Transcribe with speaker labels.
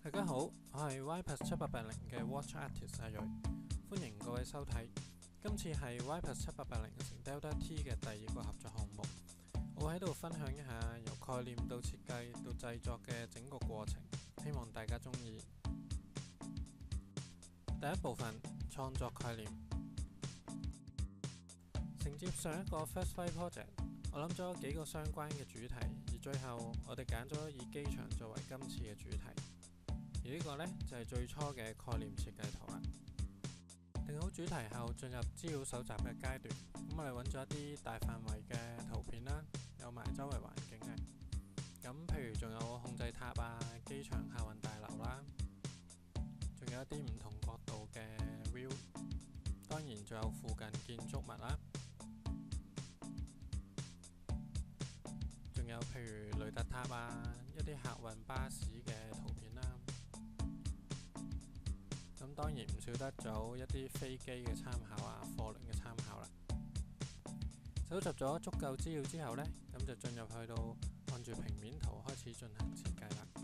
Speaker 1: 大家好，我係 YPAS7880嘅 Watch Artist 阿瑞，歡迎各位收睇。今次係 YPAS7880乘 Delta T 嘅第二個合作項目，我會喺度分享一下由概念到設計到製作嘅整個過程，希望大家鍾意。第一部分，創作概念。承接上一個 First Flight Project，我諗咗幾個相關嘅主題，而最後我哋揀咗以機場作為今次嘅主題。而呢個呢，就係最初嘅概念設計圖啦。定好主題後，進入資料搜集嘅階段。咁我哋揾咗一啲大範圍嘅圖片啦，有埋周圍環境嘅。咁譬如仲有控制塔啊、機場客運大樓啦，仲有一啲唔同角度嘅 view。當然仲有附近建築物啦，仲有譬如雷達塔啊，一啲客運巴士嘅圖片啦。咁當然唔少得咗一啲飛機嘅參考啊，貨輪嘅參考啦。搜集咗足夠資料之後呢，咁就進入去到按住平面圖開始進行設計啦。